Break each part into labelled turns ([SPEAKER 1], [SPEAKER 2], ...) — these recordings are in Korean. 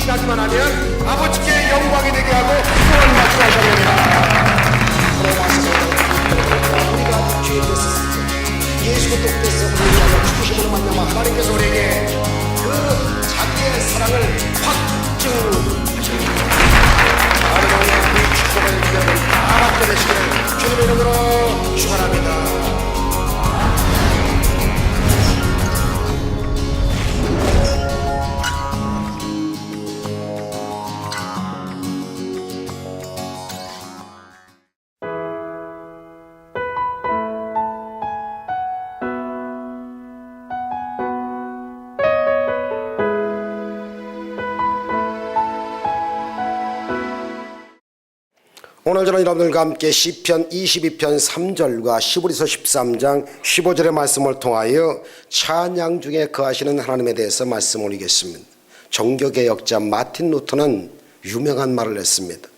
[SPEAKER 1] 확신하기만 하면 아버지께 영광이 되게 하고 구원받게 하시느니라. 우리가 죄 됐었을 때 예수 그리스도께서 우리를 죽으심으로 말미암아 하나님께서 우리에게 그 자기의 사랑을 확증하셨습니다. 하나님의 그 축복을 여러분 다 받게 되시기를 주님의 이름으로 축원합니다. 오늘 저는 여러분들과 함께 시편 22편 3절과 시브리서 13장 15절의 말씀을 통하여 찬양 중에 거하시는 하나님에 대해서 말씀 올리겠습니다. 종교개혁자 마틴 루터는 유명한 말을 했습니다.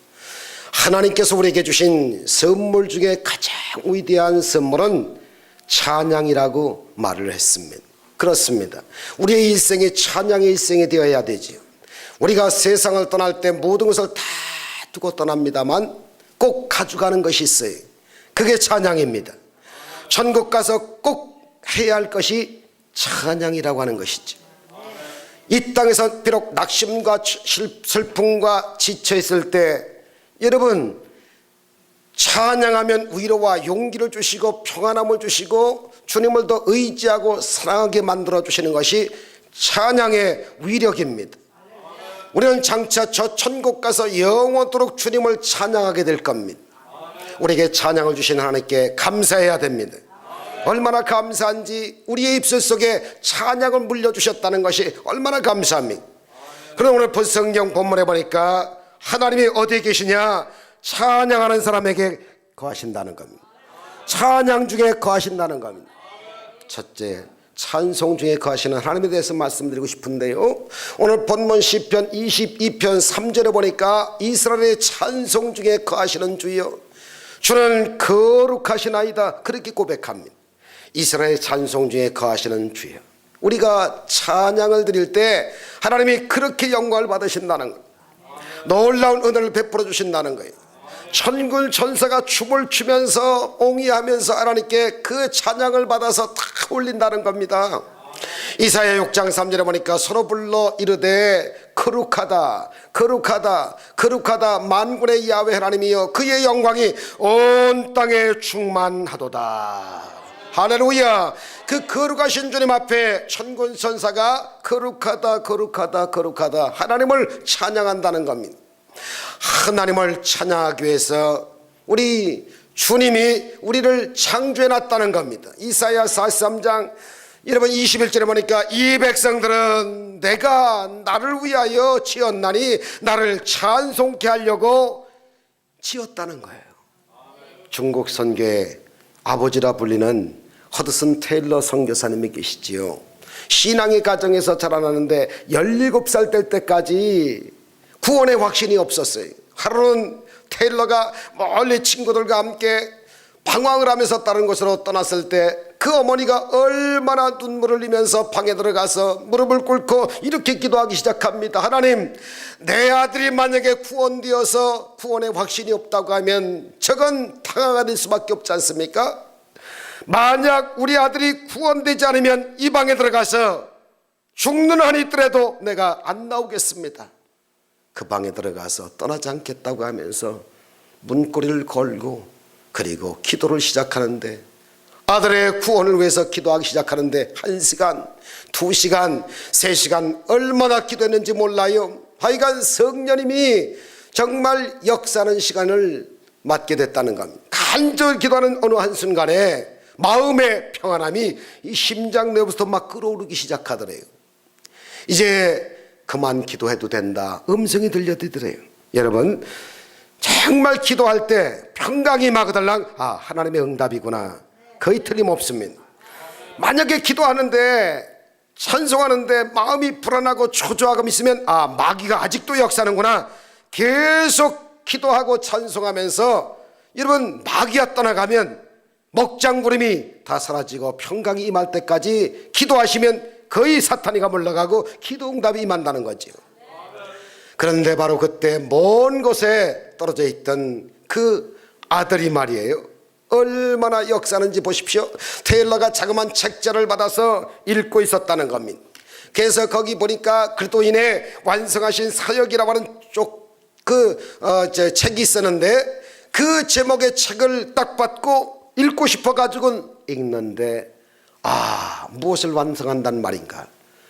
[SPEAKER 1] 하나님께서 우리에게 주신 선물 중에 가장 위대한 선물은 찬양이라고 말을 했습니다. 그렇습니다. 우리의 일생이 찬양의 일생이 되어야 되지요. 우리가 세상을 떠날 때 모든 것을 다 두고 떠납니다만 꼭 가져가는 것이 있어요. 그게 찬양입니다. 천국 가서 꼭 해야 할 것이 찬양이라고 하는 것이죠. 이 땅에서 비록 낙심과 슬픔과 지쳐 있을 때 여러분 찬양하면 위로와 용기를 주시고 평안함을 주시고 주님을 더 의지하고 사랑하게 만들어 주시는 것이 찬양의 위력입니다. 우리는 장차 저 천국 가서 영원토록 주님을 찬양하게 될 겁니다. 우리에게 찬양을 주신 하나님께 감사해야 됩니다. 얼마나 감사한지 우리의 입술 속에 찬양을 물려주셨다는 것이 얼마나 감사합니까? 그럼 오늘 성경 본문에 보니까 하나님이 어디에 계시냐? 찬양하는 사람에게 거하신다는 겁니다. 찬양 중에 거하신다는 겁니다. 첫째, 찬송 중에 거하시는 하나님에 대해서 말씀드리고 싶은데요, 오늘 본문 시편 22편 3절에 보니까 이스라엘의 찬송 중에 거하시는 주여 주는 거룩하시나이다 그렇게 고백합니다. 이스라엘의 찬송 중에 거하시는 주여, 우리가 찬양을 드릴 때 하나님이 그렇게 영광을 받으신다는 것, 놀라운 은혜를 베풀어 주신다는 거예요. 천군 천사가 춤을 추면서 옹이하면서 하나님께 그 찬양을 받아서 다 올린다는 겁니다. 이사야 6장 3절에 보니까 서로 불러 이르되 거룩하다 거룩하다 거룩하다 만군의 야훼 하나님이여 그의 영광이 온 땅에 충만하도다. 할렐루야. 그 거룩하신 주님 앞에 천군 천사가 거룩하다 거룩하다 거룩하다 하나님을 찬양한다는 겁니다. 하나님을 찬양하기 위해서 우리 주님이 우리를 창조해 놨다는 겁니다. 이사야 43장 여러분 21절에 보니까 이 백성들은 내가 나를 위하여 지었나니 나를 찬송케 하려고 지었다는 거예요. 중국 선교의 아버지라 불리는 허드슨 테일러 선교사님이 계시지요. 신앙의 가정에서 자라나는데 17살 될 때까지 구원의 확신이 없었어요. 하루는 테일러가 멀리 친구들과 함께 방황을 하면서 다른 곳으로 떠났을 때 그 어머니가 얼마나 눈물을 흘리면서 방에 들어가서 무릎을 꿇고 이렇게 기도하기 시작합니다. 하나님, 내 아들이 만약에 구원되어서 구원의 확신이 없다고 하면 저건 당황이 될 수밖에 없지 않습니까? 만약 우리 아들이 구원되지 않으면 이 방에 들어가서 죽는 한이 있더라도 내가 안 나오겠습니다. 그 방에 들어가서 떠나지 않겠다고 하면서 문고리를 걸고 그리고 기도를 시작하는데, 아들의 구원을 위해서 기도하기 시작하는데 1시간, 2시간, 3시간 얼마나 기도했는지 몰라요. 하여간 성령님이 정말 역사하는 시간을 맞게 됐다는 겁니다. 간절히 기도하는 어느 한순간에 마음의 평안함이 이 심장 내부터 막 끓어오르기 시작하더래요. 이제 그만 기도해도 된다 음성이 들려드더래요. 여러분, 정말 기도할 때 평강이 막으달랑 하나님의 응답이구나, 거의 틀림없습니다. 만약에 기도하는데 찬송하는데 마음이 불안하고 초조하고 있으면 마귀가 아직도 역사하는구나. 계속 기도하고 찬송하면서 여러분 마귀가 떠나가면 먹장구름이 다 사라지고 평강이 임할 때까지 기도하시면 거의 사탄이가 물러가고 기도 응답이 임한다는 거죠. 그런데 바로 그때 먼 곳에 떨어져 있던 그 아들이 말이에요, 얼마나 역사하는지 보십시오. 테일러가 자그마한 책자를 받아서 읽고 있었다는 겁니다. 그래서 거기 보니까 그리스도인의 완성하신 사역이라고 하는 책이 있었는데, 그 제목의 책을 딱 받고 읽고 싶어 가지고 읽는데, 무엇을 완성한단 말인가.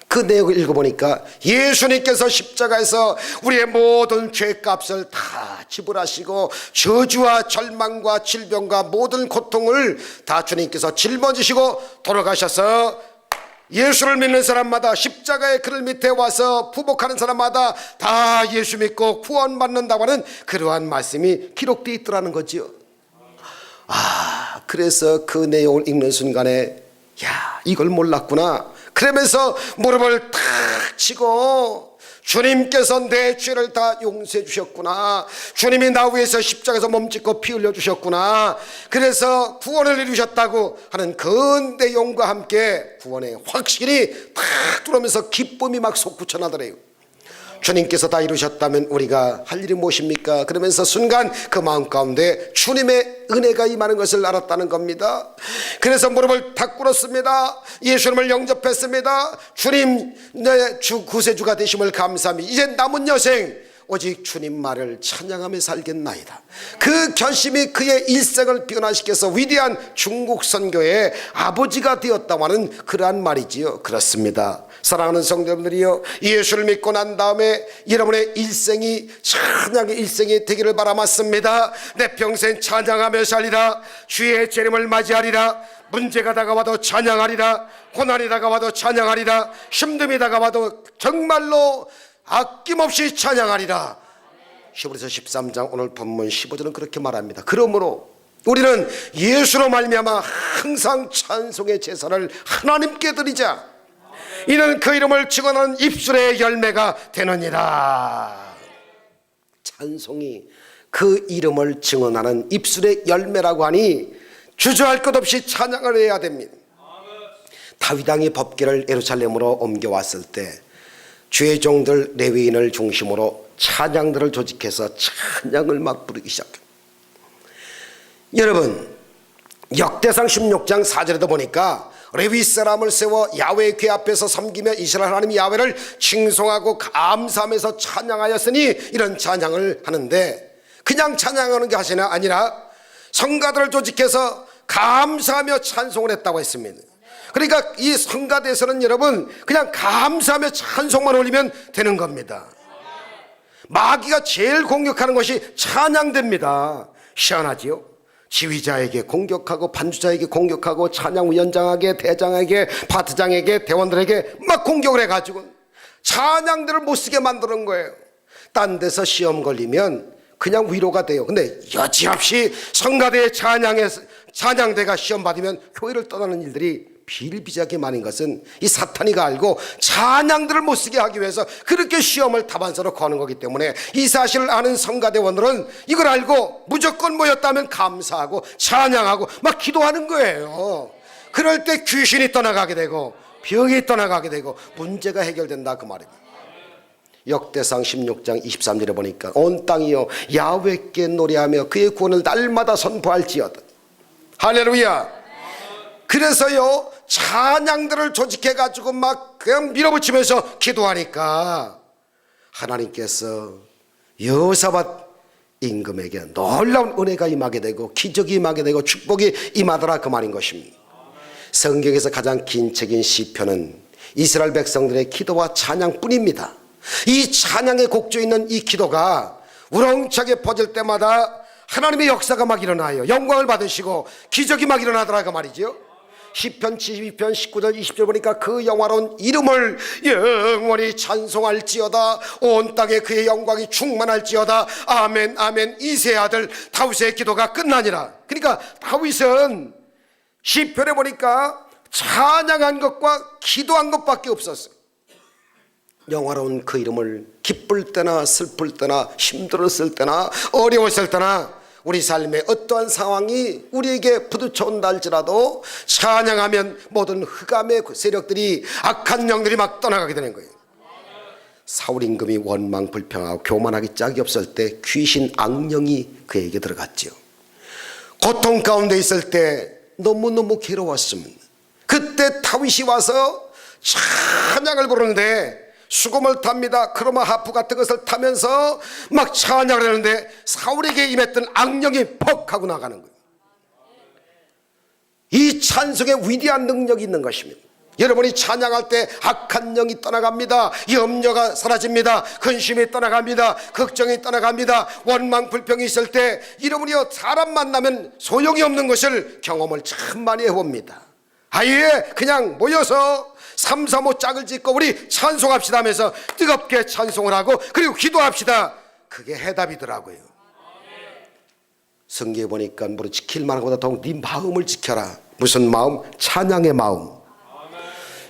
[SPEAKER 1] 그 내용을 읽어보니까 예수님께서 십자가에서 우리의 모든 죄값을 다 지불하시고 저주와 절망과 질병과 모든 고통을 다 주님께서 짊어지시고 돌아가셔서 예수를 믿는 사람마다, 십자가의 그늘 밑에 와서 부복하는 사람마다 다 예수 믿고 구원받는다고 하는 그러한 말씀이 기록되어 있더라는 거지요. 그래서 그 내용을 읽는 순간에 이걸 몰랐구나. 그러면서 무릎을 탁 치고, 주님께서 내 죄를 다 용서해 주셨구나, 주님이 나 위해서 십자가에서 몸짓고 피 흘려 주셨구나, 그래서 구원을 이루셨다고 하는 그 내용과 함께 구원의 확신이 탁 들어오면서 기쁨이 막 솟구쳐나더래요. 주님께서 다 이루셨다면 우리가 할 일이 무엇입니까? 그러면서 순간 그 마음 가운데 주님의 은혜가 임하는 것을 알았다는 겁니다. 그래서 무릎을 탁 꿇었습니다. 예수님을 영접했습니다. 주님, 내 주 구세주가 되심을 감사합니다. 이제 남은 여생 오직 주님 말을 찬양하며 살겠나이다. 그 결심이 그의 일생을 변화시켜서 위대한 중국 선교의 아버지가 되었다고 하는 그러한 말이지요. 그렇습니다. 사랑하는 성도님들이여, 예수를 믿고 난 다음에 여러분의 일생이 찬양의 일생이 되기를 바라맙습니다. 내 평생 찬양하며 살리라. 주의 재림을 맞이하리라. 문제가 다가와도 찬양하리라. 고난이 다가와도 찬양하리라. 힘듦이 다가와도 정말로 아낌없이 찬양하리라. 히브리서 13장 오늘 본문 15절은 그렇게 말합니다. 그러므로 우리는 예수로 말미암아 항상 찬송의 제사를 하나님께 드리자. 이는 그 이름을 증언하는 입술의 열매가 되느니라. 찬송이 그 이름을 증언하는 입술의 열매라고 하니 주저할 것 없이 찬양을 해야 됩니다. 다윗 왕이 법궤를 예루살렘으로 옮겨왔을 때 주의 종들 레위인을 중심으로 찬양들을 조직해서 찬양을 막 부르기 시작합니다. 여러분, 역대상 16장 4절에도 보니까 레위 사람을 세워 야훼의 궤 앞에서 섬기며 이스라엘 하나님 야훼를 칭송하고 감사하면서 찬양하였으니, 이런 찬양을 하는데 그냥 찬양하는 게 아니라 성가들을 조직해서 감사하며 찬송을 했다고 했습니다. 그러니까 이 성가대에서는 여러분 그냥 감사하며 찬송만 올리면 되는 겁니다. 마귀가 제일 공격하는 것이 찬양대입니다. 희한하지요? 지휘자에게 공격하고 반주자에게 공격하고 찬양위원장에게, 대장에게, 파트장에게, 대원들에게 막 공격을 해가지고 찬양대를 못쓰게 만드는 거예요. 딴 데서 시험 걸리면 그냥 위로가 돼요. 근데 여지없이 성가대의 찬양대가 시험 받으면 교회를 떠나는 일들이 비일비재하게 많은 것은 이 사탄이가 알고 찬양들을 못쓰게 하기 위해서 그렇게 시험을 타반서로 거는 거기 때문에, 이 사실을 아는 성가대원들은 이걸 알고 무조건 모였다면 감사하고 찬양하고 막 기도하는 거예요. 그럴 때 귀신이 떠나가게 되고 병이 떠나가게 되고 문제가 해결된다, 그 말입니다. 역대상 16장 23절에 보니까 온 땅이여 야훼께 노래하며 그의 구원을 날마다 선포할지어다. 할렐루야. 그래서요, 찬양들을 조직해가지고 막 그냥 밀어붙이면서 기도하니까 하나님께서 여호사밧 임금에게 놀라운 은혜가 임하게 되고 기적이 임하게 되고 축복이 임하더라, 그 말인 것입니다. 성경에서 가장 긴 책인 시편은 이스라엘 백성들의 기도와 찬양뿐입니다. 이 찬양의 곡조에 있는 이 기도가 우렁차게 퍼질 때마다 하나님의 역사가 막 일어나요. 영광을 받으시고 기적이 막 일어나더라, 그 말이죠. 시편 72편 19절 20절 보니까 그 영화로운 이름을 영원히 찬송할지어다. 온 땅에 그의 영광이 충만할지어다. 아멘 아멘. 이세 아들 다윗의 기도가 끝나니라. 그러니까 다윗은 시편에 보니까 찬양한 것과 기도한 것밖에 없었어요. 영화로운 그 이름을 기쁠 때나 슬플 때나 힘들었을 때나 어려웠을 때나 우리 삶의 어떠한 상황이 우리에게 부딪혀온다 할지라도 찬양하면 모든 흑암의 세력들이, 악한 영들이 막 떠나가게 되는 거예요. 사울 임금이 원망불평하고 교만하기 짝이 없을 때 귀신 악령이 그에게 들어갔지요. 고통 가운데 있을 때 너무너무 괴로웠습니다. 그때 다윗이 와서 찬양을 부르는데 수금을 탑니다. 크로마 하프 같은 것을 타면서 막 찬양을 하는데 사울에게 임했던 악령이 퍽 하고 나가는 거예요. 이 찬송에 위대한 능력이 있는 것입니다. 여러분이 찬양할 때 악한 영이 떠나갑니다. 염려가 사라집니다. 근심이 떠나갑니다. 걱정이 떠나갑니다. 원망 불평이 있을 때 여러분이요, 사람 만나면 소용이 없는 것을 경험을 참 많이 해봅니다. 아예 그냥 모여서 삼삼오 짝을 짓고 우리 찬송합시다 하면서 뜨겁게 찬송을 하고 그리고 기도합시다. 그게 해답이더라고요. 성경에 보니까 뭐 지킬 만한 것보다 더욱 네 마음을 지켜라. 무슨 마음? 찬양의 마음.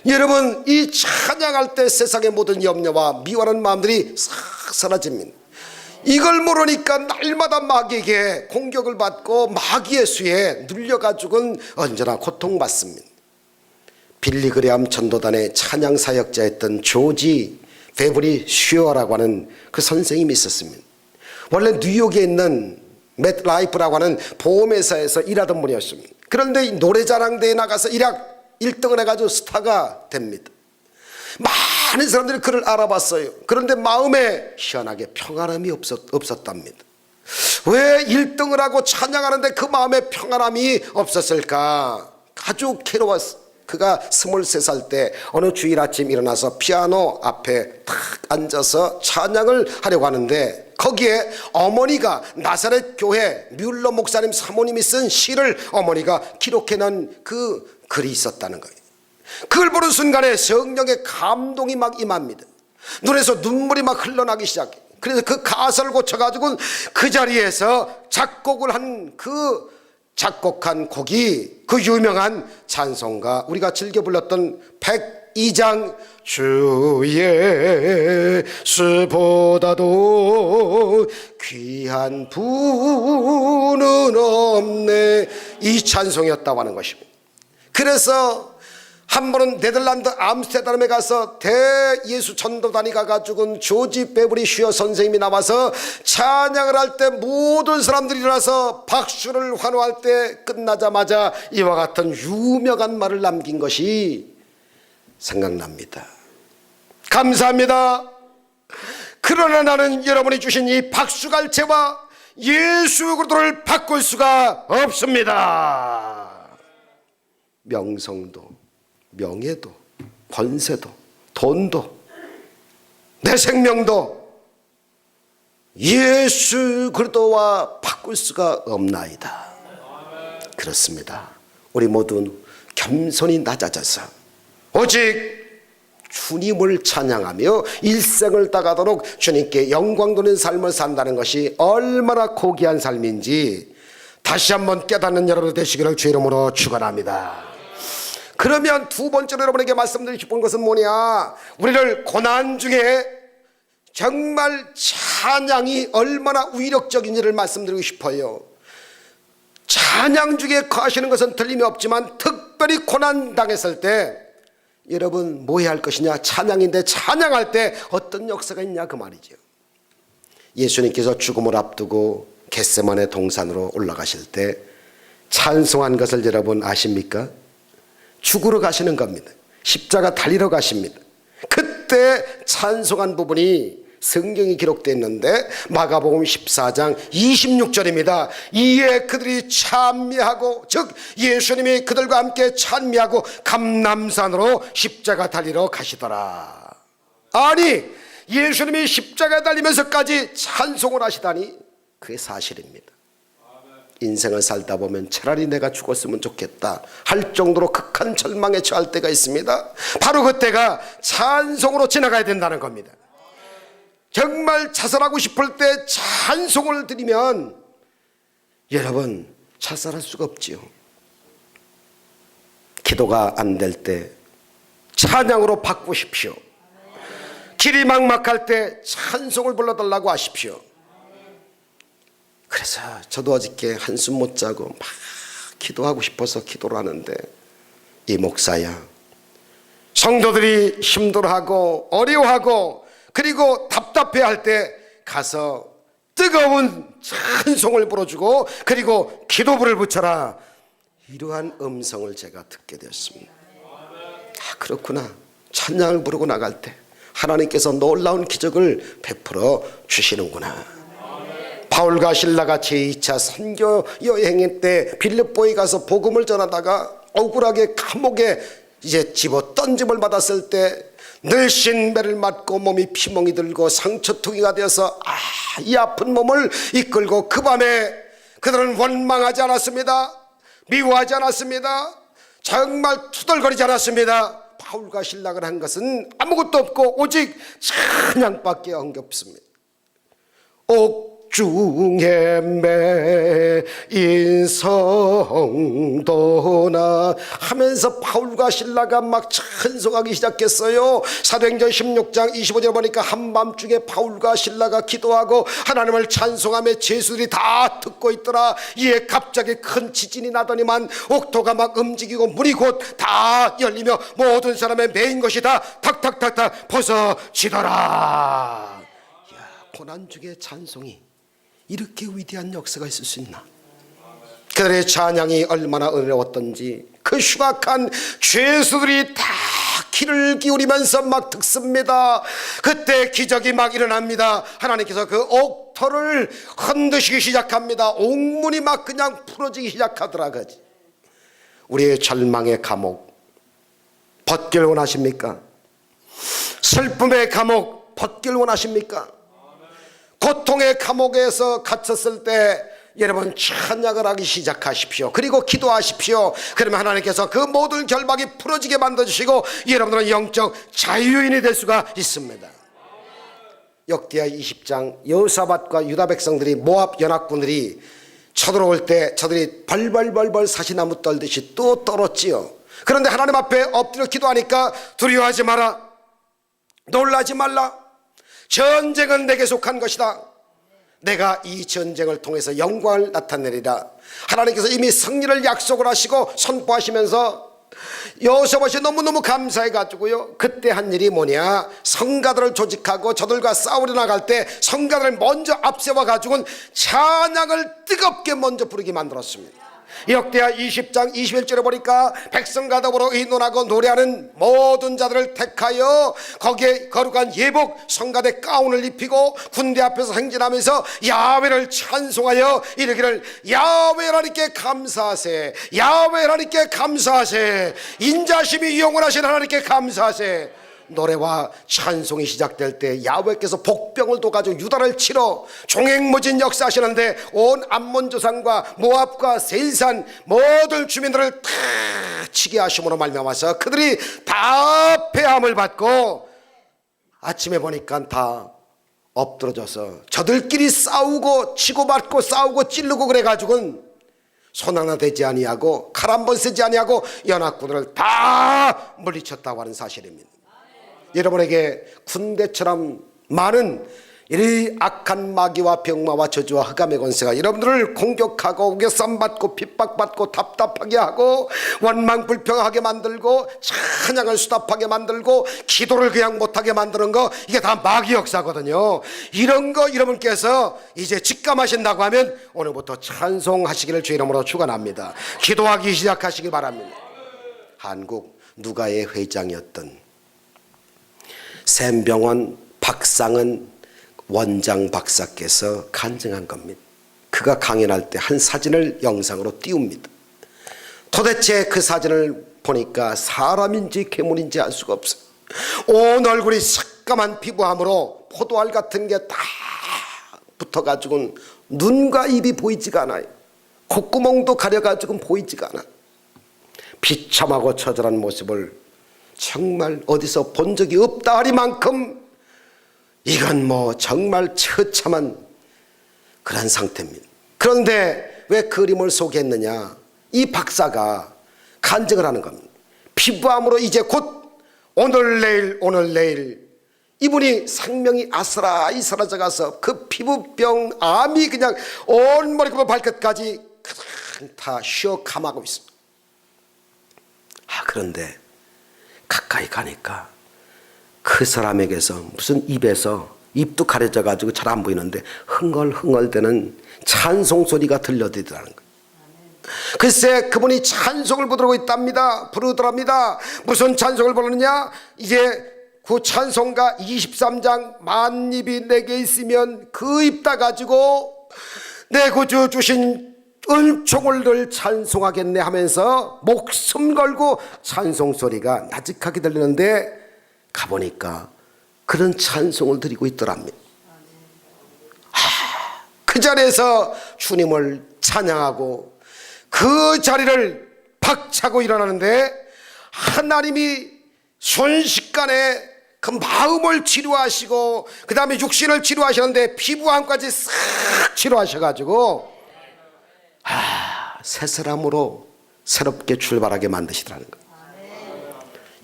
[SPEAKER 1] 여러분, 이 찬양할 때 세상의 모든 염려와 미워하는 마음들이 싹 사라집니다. 이걸 모르니까 날마다 마귀에게 공격을 받고 마귀의 수에 눌려가지고는 언제나 고통받습니다. 빌리그레암 전도단의 찬양 사역자였던 조지 베브리 슈어라고 하는 그 선생님이 있었습니다. 원래 뉴욕에 있는 맷라이프라고 하는 보험회사에서 일하던 분이었습니다. 그런데 노래자랑대회에 나가서 1등을 해가지고 스타가 됩니다. 많은 사람들이 그를 알아봤어요. 그런데 마음에 희한하게 평안함이 없었답니다. 왜 1등을 하고 찬양하는데 그 마음에 평안함이 없었을까? 아주 괴로웠어요. 그가 23살 때 어느 주일 아침 일어나서 피아노 앞에 탁 앉아서 찬양을 하려고 하는데 거기에 어머니가 나사렛 교회 뮬러 목사님 사모님이 쓴 시를 어머니가 기록해놓은 그 글이 있었다는 거예요. 그걸 보는 순간에 성령의 감동이 막 임합니다. 눈에서 눈물이 막 흘러나기 시작해. 그래서 그 가사를 고쳐가지고 그 자리에서 작곡한 곡이 그 유명한 찬송가, 우리가 즐겨 불렀던 102장 주 예수보다도 귀한 분은 없네, 이 찬송이었다고 하는 것입니다. 그래서 한 번은 네덜란드 암스테르담에 가서 대예수 전도단이 가가지고 조지 베브리 슈어 선생님이 나와서 찬양을 할 때 모든 사람들이 일어나서 박수를 환호할 때 끝나자마자 이와 같은 유명한 말을 남긴 것이 생각납니다. 감사합니다. 그러나 나는 여러분이 주신 이 박수갈채와 예수 그리스도를 바꿀 수가 없습니다. 명성도, 명예도, 권세도, 돈도, 내 생명도 예수 그리스도와 바꿀 수가 없나이다. 그렇습니다. 우리 모두 겸손히 낮아져서 오직 주님을 찬양하며 일생을 다가도록 주님께 영광 돌리는 삶을 산다는 것이 얼마나 고귀한 삶인지 다시 한번 깨닫는 여러분 되시기를 주 이름으로 축원합니다. 그러면 두 번째로 여러분에게 말씀드리고 싶은 것은 뭐냐? 우리를 고난 중에 정말 찬양이 얼마나 위력적인지를 말씀드리고 싶어요. 찬양 중에 거하시는 것은 틀림이 없지만 특별히 고난 당했을 때 여러분 뭐 해야 할 것이냐? 찬양인데 찬양할 때 어떤 역사가 있냐 그 말이죠. 예수님께서 죽음을 앞두고 겟세마네 동산으로 올라가실 때 찬송한 것을 여러분 아십니까? 죽으러 가시는 겁니다. 십자가 달리러 가십니다. 그때 찬송한 부분이 성경이 기록되어 있는데 마가복음 14장 26절입니다. 이에 그들이 찬미하고, 즉 예수님이 그들과 함께 찬미하고 감람산으로 십자가 달리러 가시더라. 아니, 예수님이 십자가 달리면서까지 찬송을 하시다니 그게 사실입니다. 인생을 살다 보면 차라리 내가 죽었으면 좋겠다 할 정도로 극한 절망에 처할 때가 있습니다. 바로 그때가 찬송으로 지나가야 된다는 겁니다. 정말 자살하고 싶을 때 찬송을 드리면 여러분 자살할 수가 없지요. 기도가 안 될 때 찬양으로 바꾸십시오. 길이 막막할 때 찬송을 불러달라고 하십시오. 그래서 저도 어저께 한숨 못 자고 막 기도하고 싶어서 기도를 하는데, 이 목사야, 성도들이 힘들어하고 어려워하고 그리고 답답해할 때 가서 뜨거운 찬송을 불어주고 그리고 기도불을 붙여라, 이러한 음성을 제가 듣게 되었습니다. 그렇구나. 찬양을 부르고 나갈 때 하나님께서 놀라운 기적을 베풀어 주시는구나. 바울과 실라가 제2차 선교 여행 때 빌립보에 가서 복음을 전하다가 억울하게 감옥에 이제 집어 던짐을 받았을 때 늘씬 매를 맞고 몸이 피멍이 들고 상처투기가 되어서 이 아픈 몸을 이끌고 그 밤에 그들은 원망하지 않았습니다. 미워하지 않았습니다. 정말 투덜거리지 않았습니다. 바울과 실락을 한 것은 아무것도 없고 오직 찬양밖에 없습니다. 옥중에 매인 성도나 하면서 바울과 실라가 막 찬송하기 시작했어요. 사도행전 16장 25절 보니까 한밤중에 바울과 실라가 기도하고 하나님을 찬송하며 제수들이 다 듣고 있더라. 이에 갑자기 큰 지진이 나더니만 옥토가 막 움직이고 문이 곧 다 열리며 모든 사람의 매인 것이 다 탁탁탁탁 벗어지더라. 고난 중에 찬송이 이렇게 위대한 역사가 있을 수 있나? 그들의 찬양이 얼마나 어려웠던지 그 흉악한 죄수들이 다 귀를 기울이면서 막 듣습니다. 그때 기적이 막 일어납니다. 하나님께서 그 옥토를 흔드시기 시작합니다. 옥문이 막 그냥 풀어지기 시작하더라. 그지? 우리의 절망의 감옥 벗길 원하십니까? 슬픔의 감옥 벗길 원하십니까? 고통의 감옥에서 갇혔을 때 여러분 찬양을 하기 시작하십시오. 그리고 기도하십시오. 그러면 하나님께서 그 모든 결박이 풀어지게 만들어주시고 여러분들은 영적 자유인이 될 수가 있습니다. 역대하 20장 여호사밧과 유다 백성들이 모압 연합군들이 쳐들어올 때 저들이 벌벌벌벌 사시나무 떨듯이 또 떨었지요. 그런데 하나님 앞에 엎드려 기도하니까 두려워하지 마라, 놀라지 말라, 전쟁은 내게 속한 것이다. 내가 이 전쟁을 통해서 영광을 나타내리라. 하나님께서 이미 승리를 약속을 하시고 선포하시면서 여호사밧이 너무너무 감사해가지고요, 그때 한 일이 뭐냐, 성가들을 조직하고 저들과 싸우려 나갈 때 성가들을 먼저 앞세워가지고는 찬양을 뜨겁게 먼저 부르게 만들었습니다. 역대하 20장 21절에 보니까 백성과 더불어 의논하고 노래하는 모든 자들을 택하여 거기에 거룩한 예복 성가대 가운을 입히고 군대 앞에서 행진하면서 야훼를 찬송하여 이르기를 야훼 하나님께 감사하세, 야훼 하나님께 감사하세, 인자심이 영원하신 하나님께 감사하세. 노래와 찬송이 시작될 때 야훼께서 복병을 둬가지고 유다를 치러 종횡무진 역사하시는데 온 암몬 조상과 모압과 세일산 모든 주민들을 다 치게 하심으로 말미암아서 그들이 다 패함을 받고 아침에 보니까 다 엎드러져서 저들끼리 싸우고 치고받고 싸우고 찌르고 그래가지고는 손 하나 대지 아니하고 칼 한 번 쓰지 아니하고 연합군들을 다 물리쳤다고 하는 사실입니다. 여러분에게 군대처럼 많은 이 악한 마귀와 병마와 저주와 흑암의 권세가 여러분들을 공격하고 우겨쌈받고 핍박받고 답답하게 하고 원망불평하게 만들고 찬양을 수답하게 만들고 기도를 그냥 못하게 만드는 거, 이게 다 마귀 역사거든요. 이런 거 여러분께서 이제 직감하신다고 하면 오늘부터 찬송하시기를 주 이름으로 축원합니다. 기도하기 시작하시기 바랍니다. 한국 누가의 회장이었던 샘병원 박상은 원장 박사께서 간증한 겁니다. 그가 강연할 때 한 사진을 영상으로 띄웁니다. 도대체 그 사진을 보니까 사람인지 괴물인지 알 수가 없어요. 온 얼굴이 새까만 피부함으로 포도알 같은 게 다 붙어가지고 눈과 입이 보이지가 않아요. 콧구멍도 가려가지고 보이지가 않아. 비참하고 처절한 모습을 정말 어디서 본 적이 없다 하리만큼 이건 뭐 정말 처참한 그런 상태입니다. 그런데 왜 그림을 소개했느냐, 이 박사가 간증을 하는 겁니다. 피부암으로 이제 곧 오늘 내일 이분이 생명이 아스라이 사라져가서 그 피부병 암이 그냥 온 머리부터 발끝까지 다 쉬어감하고 있습니다. 그런데 가까이 가니까 그 그 사람에게서 무슨 입도 가려져 가지고 잘 안 보이는데 흥얼흥얼대는 찬송 소리가 들려드리더라는 거예요. 글쎄 그분이 찬송을 부르더랍니다. 무슨 찬송을 부르느냐? 이제 그 찬송가 23장 만입이 내게 있으면 그 입 다 가지고 내 구주 주신 은총을 늘 찬송하겠네 하면서 목숨 걸고 찬송 소리가 나직하게 들리는데 가보니까 그런 찬송을 드리고 있더랍니다. 그 자리에서 주님을 찬양하고 그 자리를 박차고 일어나는데 하나님이 순식간에 그 마음을 치료하시고 그 다음에 육신을 치료하시는데 피부암까지 싹 치료하셔가지고 새 사람으로 새롭게 출발하게 만드시더라는 거예요.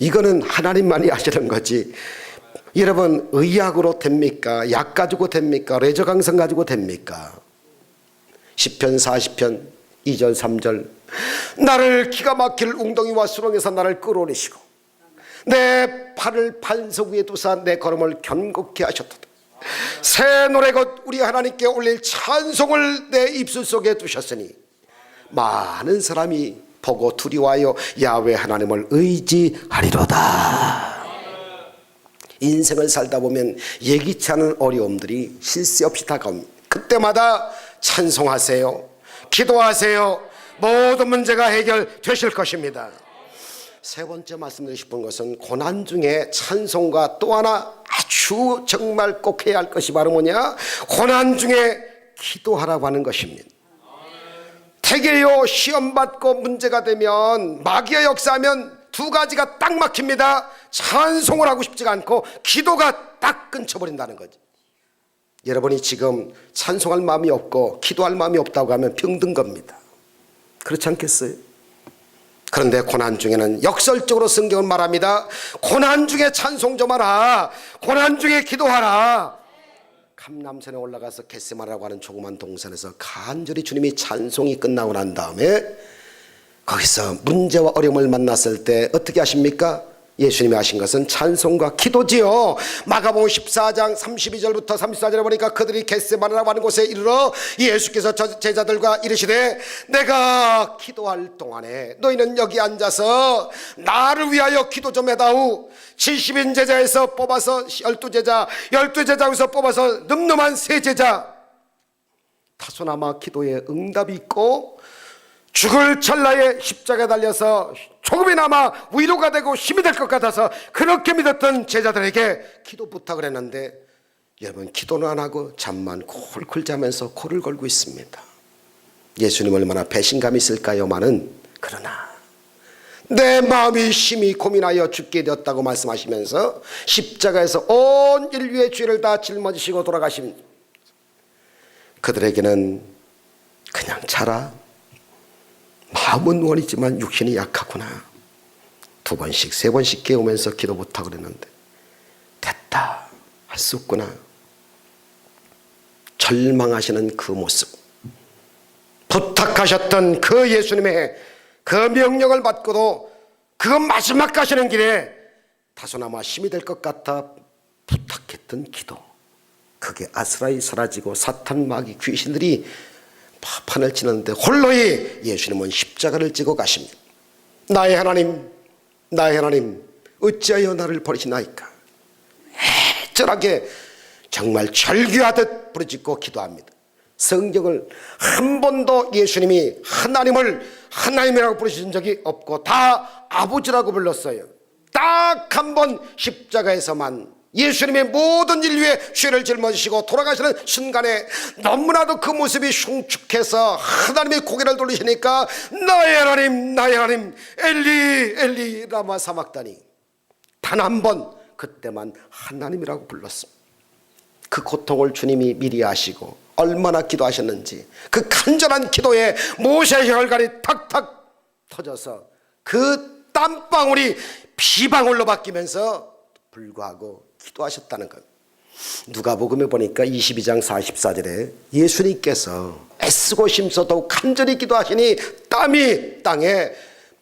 [SPEAKER 1] 이거는 하나님만이 하시는 거지 여러분 의학으로 됩니까? 약 가지고 됩니까? 레저 강성 가지고 됩니까? 시편 40편 2절 3절 나를 기가 막힐 웅덩이와 수렁에서 나를 끌어내시고 내 팔을 반석 위에 두사 내 걸음을 견고케 하셨도다. 새 노래 곧 우리 하나님께 올릴 찬송을 내 입술 속에 두셨으니 많은 사람이 보고 두려워하여 야훼 하나님을 의지하리로다. 인생을 살다 보면 예기치 않은 어려움들이 쉴 새 없이 다가옵니다. 그때마다 찬송하세요. 기도하세요. 모든 문제가 해결되실 것입니다. 세 번째 말씀드리고 싶은 것은 고난 중에 찬송과 또 하나 아주 정말 꼭 해야 할 것이 바로 뭐냐? 고난 중에 기도하라고 하는 것입니다. 대개요 시험 받고 문제가 되면 마귀의 역사하면 두 가지가 딱 막힙니다. 찬송을 하고 싶지가 않고 기도가 딱 끊쳐버린다는 거죠. 여러분이 지금 찬송할 마음이 없고 기도할 마음이 없다고 하면 병든 겁니다. 그렇지 않겠어요? 그런데 고난 중에는 역설적으로 성경은 말합니다. 고난 중에 찬송 좀 하라. 고난 중에 기도하라. 감람산에 올라가서 겟세마라고 하는 조그만 동산에서 간절히 주님이 찬송이 끝나고 난 다음에 거기서 문제와 어려움을 만났을 때 어떻게 하십니까? 예수님이 하신 것은 찬송과 기도지요. 마가복음 14장 32절부터 34절에 보니까 그들이 겟세마라고 하는 곳에 이르러 예수께서 제자들과 이르시되 내가 기도할 동안에 너희는 여기 앉아서 나를 위하여 기도 좀 해다오. 70인 제자에서 뽑아서 12제자 12제자에서 뽑아서 늠름한 3제자 다소나마 기도에 응답이 있고 죽을 찰나에 십자가에 달려서 조금이나마 위로가 되고 힘이 될 것 같아서 그렇게 믿었던 제자들에게 기도 부탁을 했는데 여러분 기도는 안 하고 잠만 콜콜 자면서 코를 걸고 있습니다. 예수님 얼마나 배신감이 있을까요만은 그러나 내 마음이 심히 고민하여 죽게 되었다고 말씀하시면서 십자가에서 온 인류의 죄를 다 짊어지시고 돌아가신 그들에게는 그냥 자라 마음은 원이지만 육신이 약하구나. 2번씩 3번씩 깨우면서 기도 부탁을 했는데 됐다 할 수 없구나. 절망하시는 그 모습 부탁하셨던 그 예수님의 그 명령을 받고도 그 마지막 가시는 길에 다소나마 힘이 될 것 같아 부탁했던 기도 그게 아스라이 사라지고 사탄 마귀 귀신들이 판을 치는데 홀로이 예수님은 십자가를 지고 가십니다. 나의 하나님 나의 하나님 어찌하여 나를 버리시나이까. 애절하게 정말 절규하듯 부르짖고 기도합니다. 성경을 한 번도 예수님이 하나님을 하나님이라고 부르신 적이 없고 다 아버지라고 불렀어요. 딱 한 번 십자가에서만 예수님의 모든 인류의 죄를 짊어지시고 돌아가시는 순간에 너무나도 그 모습이 흉측해서 하나님의 고개를 돌리시니까 나의 하나님 나의 하나님 엘리 엘리 라마 사막다니 단 한 번 그때만 하나님이라고 불렀습니다. 그 고통을 주님이 미리 아시고 얼마나 기도하셨는지 그 간절한 기도에 모세의 혈관이 탁탁 터져서 그 땀방울이 피방울로 바뀌면서 불구하고 기도하셨다는 것. 누가복음에 보니까 22장 44절에 예수님께서 애쓰고 힘써도 간절히 기도하시니 땀이 땅에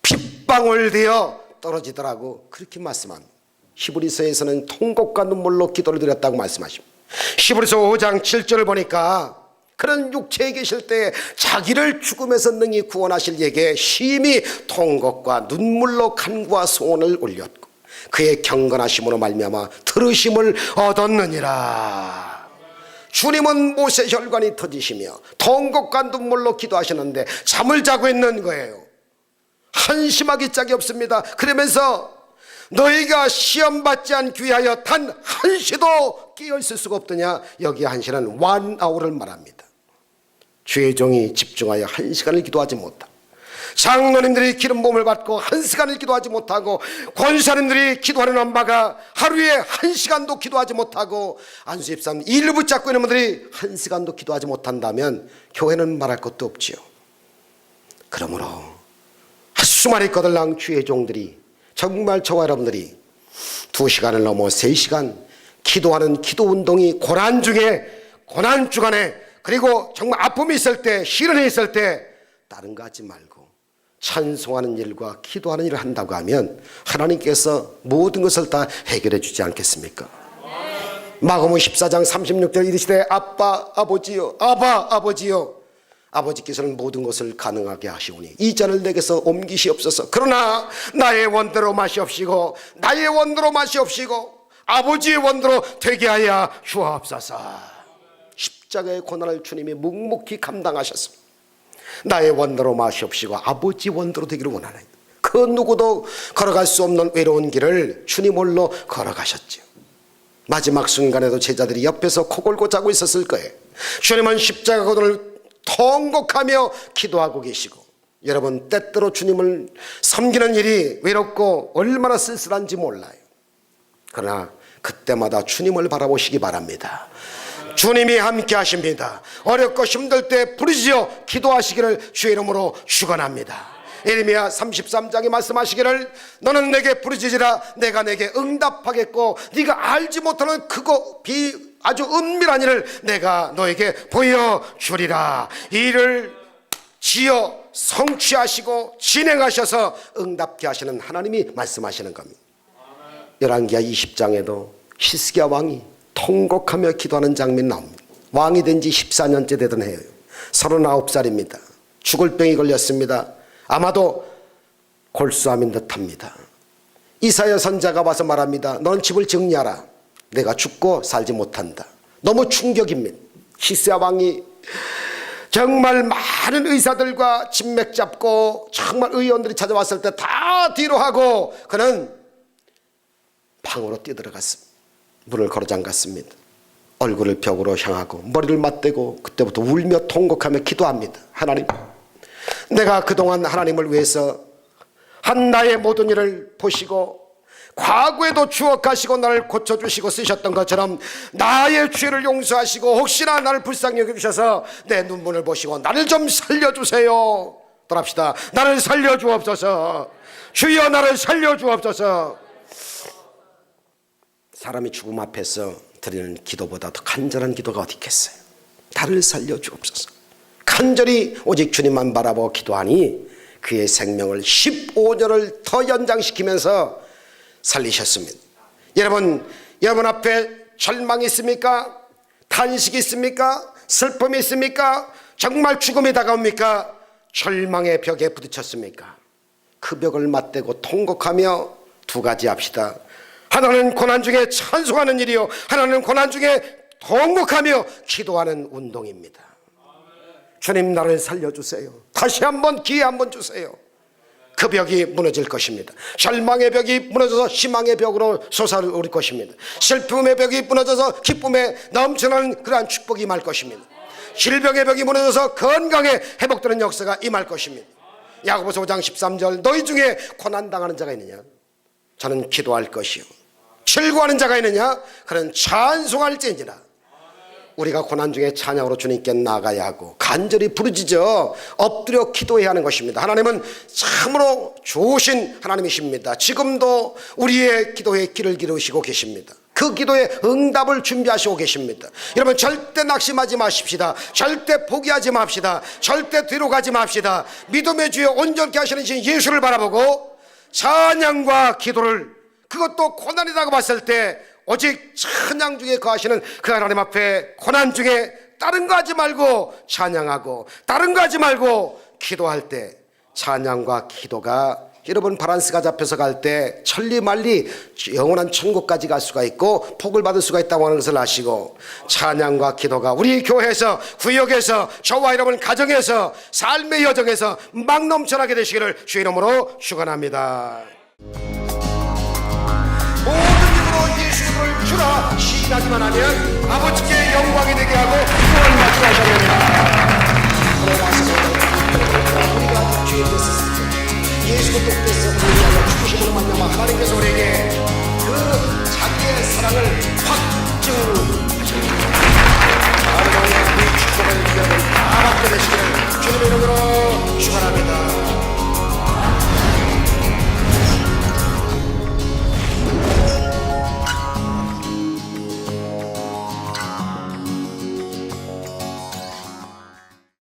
[SPEAKER 1] 핏방울 되어 떨어지더라고 그렇게 말씀합니다. 히브리서에서는 통곡과 눈물로 기도를 드렸다고 말씀하십니다. 히브리서 5장 7절을 보니까 그런 육체에 계실 때 자기를 죽음에서 능히 구원하실 이에게 심히 통곡과 눈물로 간구와 소원을 올렸고 그의 경건하심으로 말미암아 들으심을 얻었느니라. 주님은 못의 혈관이 터지시며 통곡과 눈물로 기도하시는데 잠을 자고 있는 거예요. 한심하기 짝이 없습니다. 그러면서 너희가 시험받지 않기 위하여 단 한시도 깨어있을 수가 없더냐. 여기 한시는 1hour를 말합니다. 주의 종이 집중하여 1시간을 기도하지 못하고, 장로님들이 기름 부음을 받고 1시간을 기도하지 못하고, 권사님들이 기도하는 엄마가 하루에 1시간도 기도하지 못하고, 안수집사님 일을 붙잡고 있는 분들이 1시간도 기도하지 못한다면 교회는 말할 것도 없지요. 그러므로 수많은 거들랑 주의 종들이, 정말 저와 여러분들이 2시간을 넘어 3시간 기도하는 기도운동이 고난 중에, 고난 주간에, 그리고 정말 아픔이 있을 때, 시련이 있을 때 다른 거 하지 말고 찬송하는 일과 기도하는 일을 한다고 하면 하나님께서 모든 것을 다 해결해 주지 않겠습니까? 마가복음 14장 36절 이르시되 아빠 아버지요, 아바 아버지요, 아버지께서는 모든 것을 가능하게 하시오니 이 잔을 내게서 옮기시옵소서. 그러나 나의 원대로 마시옵시고 나의 원대로 마시옵시고 아버지의 원대로 되게 하여 주옵소서. 십자가의 고난을 주님이 묵묵히 감당하셨습니다. 나의 원대로 마시옵시고 아버지 원대로 되기를 원하나이다. 그 누구도 걸어갈 수 없는 외로운 길을 주님 홀로 걸어가셨죠. 마지막 순간에도 제자들이 옆에서 코 골고 자고 있었을 거예요. 주님은 십자가 고난을 통곡하며 기도하고 계시고, 여러분 때때로 주님을 섬기는 일이 외롭고 얼마나 쓸쓸한지 몰라요. 그러나 그때마다 주님을 바라보시기 바랍니다. 주님이 함께 하십니다. 어렵고 힘들 때 부르짖어 기도하시기를 주의 이름으로 축원합니다. 예레미야 33장에 말씀하시기를 너는 내게 부르짖으라 내가 내게 응답하겠고 네가 알지 못하는 크고 아주 은밀한 일을 내가 너에게 보여주리라. 이 일을 지어 성취하시고 진행하셔서 응답케 하시는 하나님이 말씀하시는 겁니다. 열왕기하 20장에도 히스기야 왕이 통곡하며 기도하는 장면이 나옵니다. 왕이 된 지 14년째 되던 해예요. 39살입니다. 죽을 병이 걸렸습니다. 아마도 골수암인 듯합니다. 이사야 선자가 와서 말합니다. 너는 집을 정리하라. 내가 죽고 살지 못한다. 너무 충격입니다. 히스기야 왕이 정말 많은 의사들과 진맥 잡고 정말 의원들이 찾아왔을 때 다 뒤로 하고 그는 방으로 뛰어들어갔습니다. 문을 걸어 잠갔습니다. 얼굴을 벽으로 향하고 머리를 맞대고 그때부터 울며 통곡하며 기도합니다. 하나님, 내가 그동안 하나님을 위해서 한 나의 모든 일을 보시고 과거에도 추억하시고 나를 고쳐주시고 쓰셨던 것처럼 나의 죄를 용서하시고 혹시나 나를 불쌍히 여겨주셔서 내 눈물을 보시고 나를 좀 살려주세요. 떠납시다. 나를 살려주옵소서. 주여 나를 살려주옵소서. 사람이 죽음 앞에서 드리는 기도보다 더 간절한 기도가 어디 있겠어요. 나를 살려주옵소서. 간절히 오직 주님만 바라보고 기도하니 그의 생명을 15년을 더 연장시키면서 살리셨습니다. 여러분 앞에 절망이 있습니까? 탄식이 있습니까? 슬픔이 있습니까? 정말 죽음이 다가옵니까? 절망의 벽에 부딪혔습니까? 그 벽을 맞대고 통곡하며 두 가지 합시다. 하나는 고난 중에 찬송하는 일이요, 하나는 고난 중에 통곡하며 기도하는 운동입니다. 주님 나를 살려주세요. 다시 한번 기회 한번 주세요. 그 벽이 무너질 것입니다. 절망의 벽이 무너져서 희망의 벽으로 솟아오를 것입니다. 슬픔의 벽이 무너져서 기쁨에 넘쳐나는 그러한 축복이 임할 것입니다. 질병의 벽이 무너져서 건강에 회복되는 역사가 임할 것입니다. 야고보서 5장 13절 너희 중에 고난당하는 자가 있느냐? 저는 기도할 것이요. 즐거워하는 자가 있느냐? 그는 찬송할지니라. 우리가 고난 중에 찬양으로 주님께 나가야 하고 간절히 부르짖어 엎드려 기도해야 하는 것입니다. 하나님은 참으로 좋으신 하나님이십니다. 지금도 우리의 기도에 귀를 기르시고 계십니다. 그 기도에 응답을 준비하시고 계십니다. 여러분 절대 낙심하지 마십시다. 절대 포기하지 맙시다. 절대 뒤로 가지 맙시다. 믿음의 주여 온전케 하시는 예수를 바라보고 찬양과 기도를 그것도 고난이라고 봤을 때 오직 찬양 중에 거하시는 그 하나님 앞에 고난 중에 다른 거 하지 말고 찬양하고 다른 거 하지 말고 기도할 때 찬양과 기도가 여러분 바란스가 잡혀서 갈 때 천리만리 영원한 천국까지 갈 수가 있고 복을 받을 수가 있다고 하는 것을 아시고, 찬양과 기도가 우리 교회에서, 구역에서, 저와 여러분 가정에서, 삶의 여정에서 막 넘쳐나게 되시기를 주의 이름으로 축원합니다. 모든 이름으로 예수를 주라 시인하기만 하면 아버지께 영광이 되게 하고 구원받게 하시리라. 우리가 죄에 됐을 때 예수 그리스도께서 우리를 죽으심으로 말미암아 하나님께서 우리에게 그